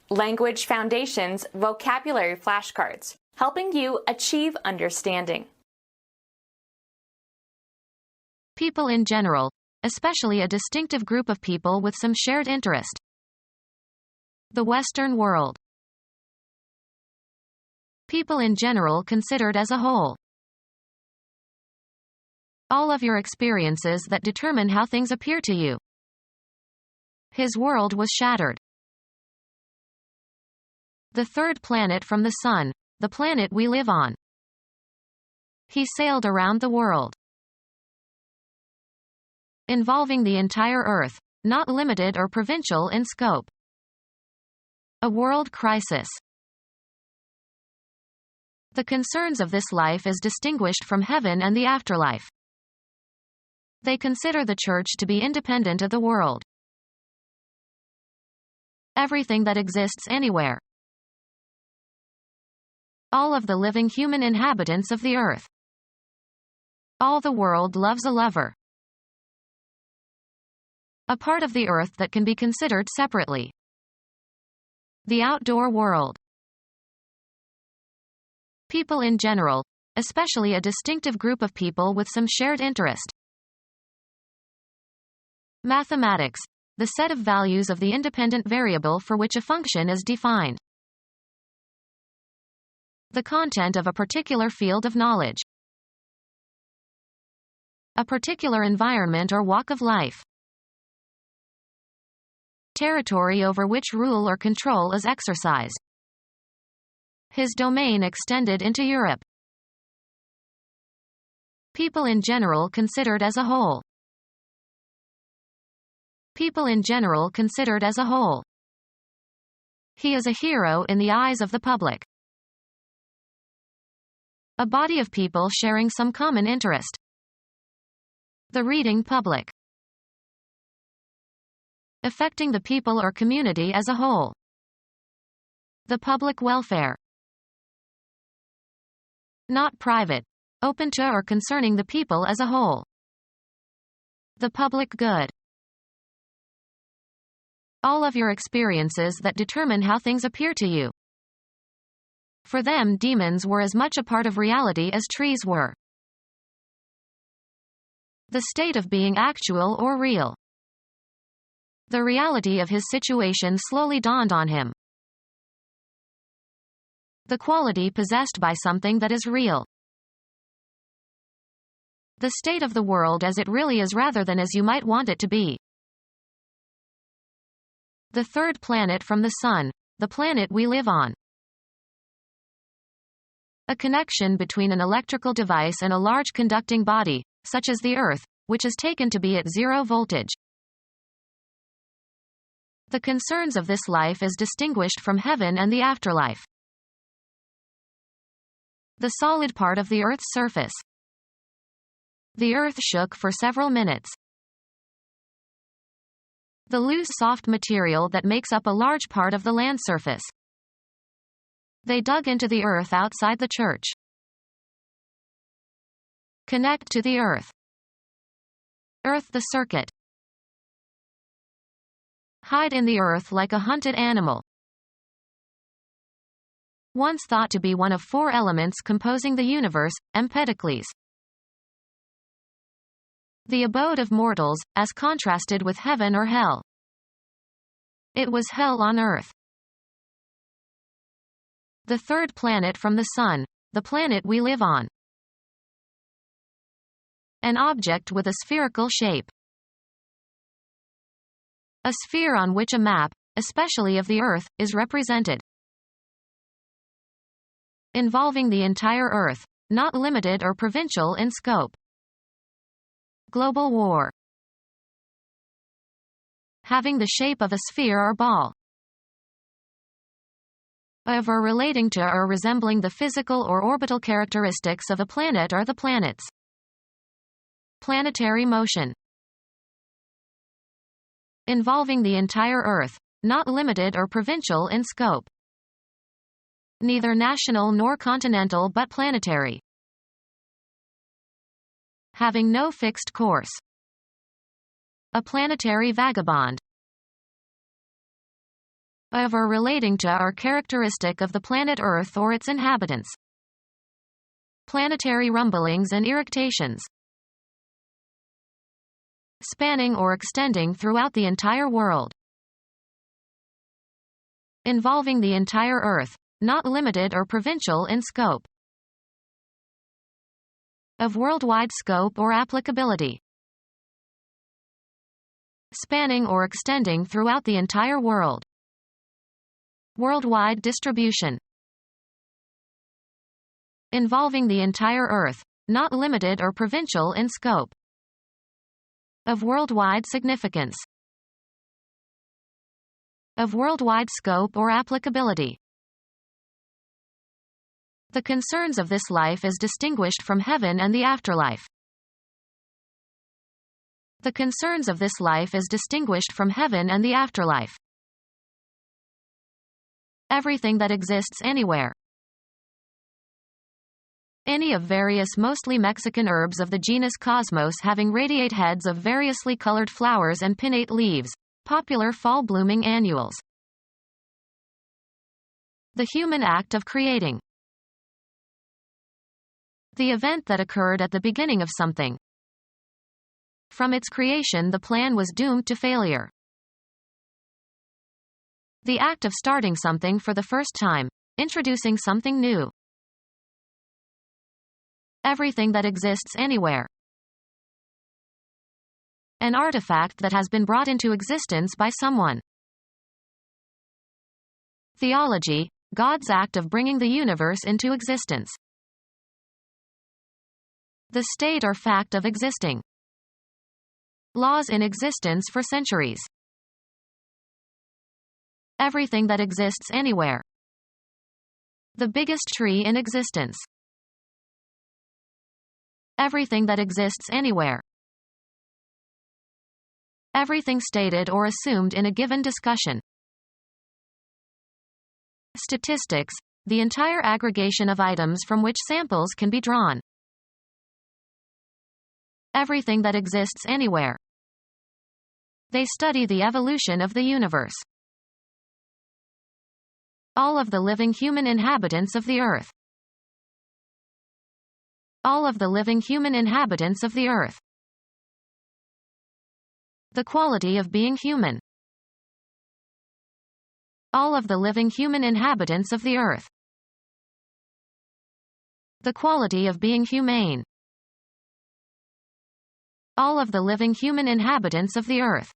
Language Foundations Vocabulary Flashcards, helping you achieve understanding. People in general, especially a distinctive group of people with some shared interest. The Western world. People in general considered as a whole. All of your experiences that determine how things appear to you. His world was shattered. The third planet from the Sun, the planet we live on. He sailed around the world. Involving the entire Earth, not limited or provincial in scope. A world crisis. The concerns of this life is distinguished from heaven and the afterlife. They consider the Church to be independent of the world. Everything that exists anywhere. All of the living human inhabitants of the earth. All the world loves a lover. A part of the earth that can be considered separately. The outdoor world. People in general, especially a distinctive group of people with some shared interest. Mathematics, the set of values of the independent variable for which a function is defined. The content of a particular field of knowledge. A particular environment or walk of life. Territory over which rule or control is exercised. His domain extended into Europe. People in general considered as a whole. People in general considered as a whole. He is a hero in the eyes of the public. A body of people sharing some common interest. The reading public. Affecting the people or community as a whole. The public welfare. Not private, open to or concerning the people as a whole. The public good. All of your experiences that determine how things appear to you. For them, demons were as much a part of reality as trees were. The state of being actual or real. The reality of his situation slowly dawned on him. The quality possessed by something that is real. The state of the world as it really is rather than as you might want it to be. The third planet from the Sun, the planet we live on. A connection between an electrical device and a large conducting body, such as the Earth, which is taken to be at zero voltage. The concerns of this life is distinguished from heaven and the afterlife. The solid part of the Earth's surface. The Earth shook for several minutes. The loose soft material that makes up a large part of the land surface. They dug into the earth outside the church. Connect to the earth. Earth the circuit. Hide in the earth like a hunted animal. Once thought to be one of four elements composing the universe, Empedocles. The abode of mortals, as contrasted with heaven or hell. It was hell on earth. The third planet from the Sun, the planet we live on. An object with a spherical shape. A sphere on which a map, especially of the Earth, is represented. Involving the entire Earth, not limited or provincial in scope. Global war. Having the shape of a sphere or ball. Of or relating to or resembling the physical or orbital characteristics of a planet or the planets. Planetary motion. Involving the entire Earth, not limited or provincial in scope. Neither national nor continental but planetary. Having no fixed course. A planetary vagabond. of or relating to or characteristic of the planet Earth or its inhabitants. Planetary rumblings and irritations. Spanning or extending throughout the entire world. Involving the entire Earth, not limited or provincial in scope. Of worldwide scope or applicability. Spanning or extending throughout the entire world. Worldwide distribution. Involving the entire Earth, not limited or provincial in scope. Of worldwide significance. Of worldwide scope or applicability. The concerns of this life is distinguished from heaven and the afterlife. The concerns of this life is distinguished from heaven and the afterlife. Everything that exists anywhere. Any of various mostly Mexican herbs of the genus Cosmos having radiate heads of variously colored flowers and pinnate leaves, popular fall blooming annuals. The human act of creating. The event that occurred at the beginning of something. From its creation the plan was doomed to failure. The act of starting something for the first time, introducing something new. Everything that exists anywhere. An artifact that has been brought into existence by someone. Theology, God's act of bringing the universe into existence. The state or fact of existing. Laws in existence for centuries. Everything that exists anywhere. The biggest tree in existence. Everything that exists anywhere. Everything stated or assumed in a given discussion. Statistics, the entire aggregation of items from which samples can be drawn. Everything that exists anywhere. They study the evolution of the universe. All of the living human inhabitants of the Earth. All of the living human inhabitants of the Earth. The quality of being human. All of the living human inhabitants of the Earth. The quality of being humane. All of the living human inhabitants of the Earth.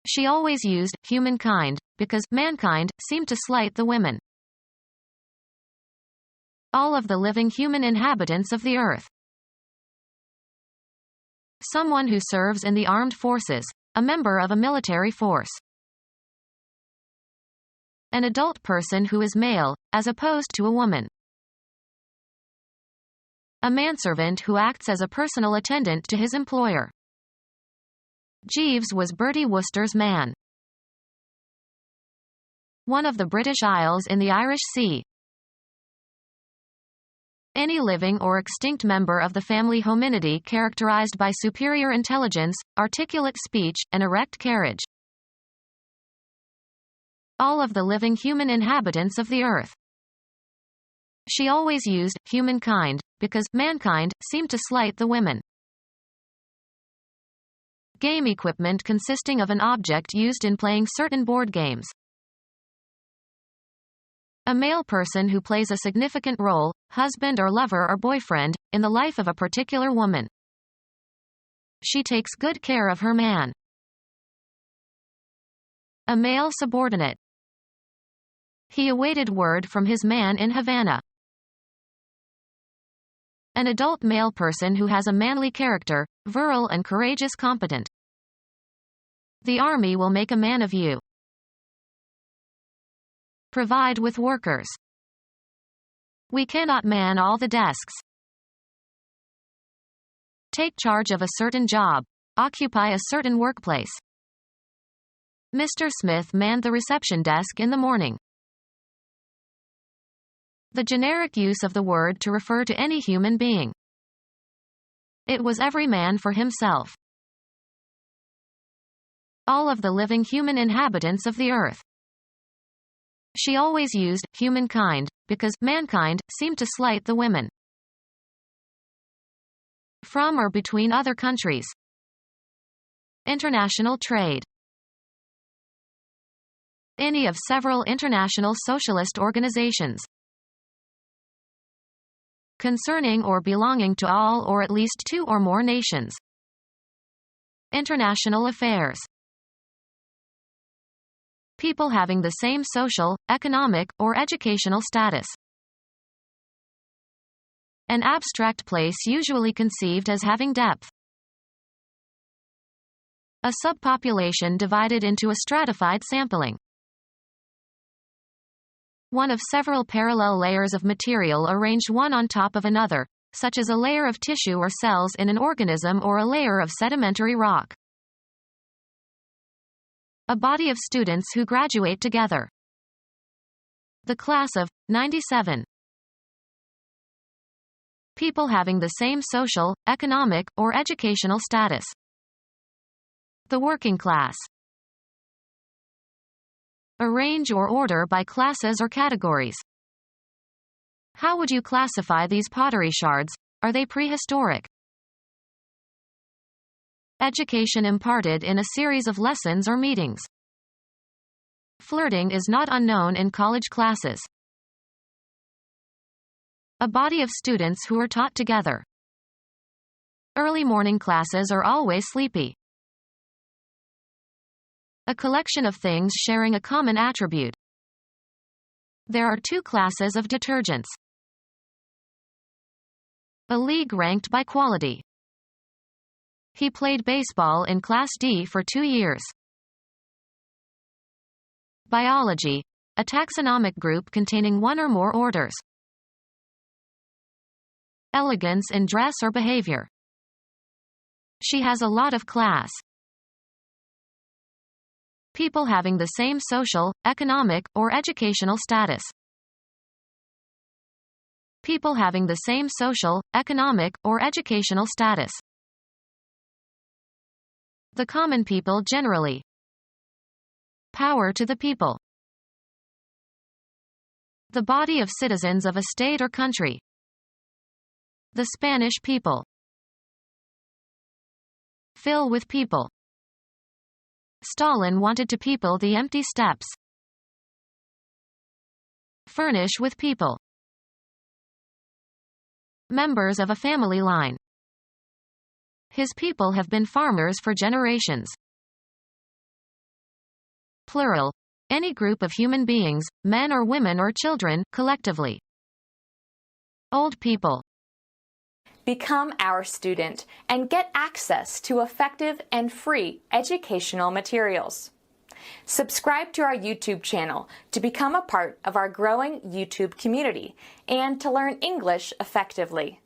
She always used humankind, because mankind seemed to slight the women. All of the living human inhabitants of the Earth. Someone who serves in the armed forces, a member of a military force. An adult person who is male, as opposed to a woman. A manservant who acts as a personal attendant to his employer. Jeeves was Bertie Wooster's man. One of the British Isles in the Irish Sea. Any living or extinct member of the family Hominidae characterized by superior intelligence, articulate speech, and erect carriage. All of the living human inhabitants of the Earth. She always used humankind, because mankind seemed to slight the women. Game equipment consisting of an object used in playing certain board games. A male person who plays a significant role, husband or lover or boyfriend, in the life of a particular woman. She takes good care of her man. A male subordinate. He awaited word from his man in Havana. An adult male person who has a manly character, virile and courageous, competent. The army will make a man of you. Provide with workers. We cannot man all the desks. Take charge of a certain job. Occupy a certain workplace. Mr. Smith manned the reception desk in the morning. The generic use of the word to refer to any human being. It was every man for himself. All of the living human inhabitants of the Earth. She always used humankind, because mankind seemed to slight the women. From or between other countries. International trade. Any of several international socialist organizations. Concerning or belonging to all or at least two or more nations. International affairs. People having the same social, economic, or educational status. An abstract place usually conceived as having depth. A subpopulation divided into a stratified sampling. One of several parallel layers of material arranged one on top of another, such as a layer of tissue or cells in an organism or a layer of sedimentary rock. A body of students who graduate together. The class of 97. People having the same social, economic, or educational status. The working class. Arrange or order by classes or categories. How would you classify these pottery shards? Are they prehistoric? Education imparted in a series of lessons or meetings. Flirting is not unknown in college classes. A body of students who are taught together. Early morning classes are always sleepy. A collection of things sharing a common attribute. There are two classes of detergents. A league ranked by quality. He played baseball in Class D for 2 years. Biology. A taxonomic group containing one or more orders. Elegance in dress or behavior. She has a lot of class. People having the same social, economic, or educational status. People having the same social, economic, or educational status. The common people generally. Power to the people. The body of citizens of a state or country. The Spanish people. Fill with people. Stalin wanted to people the empty steppes. Furnish with people. Members of a family line. His people have been farmers for generations. Plural. Any group of human beings, men or women or children, collectively. Old people. Become our student and get access to effective and free educational materials. Subscribe to our YouTube channel to become a part of our growing YouTube community and to learn English effectively.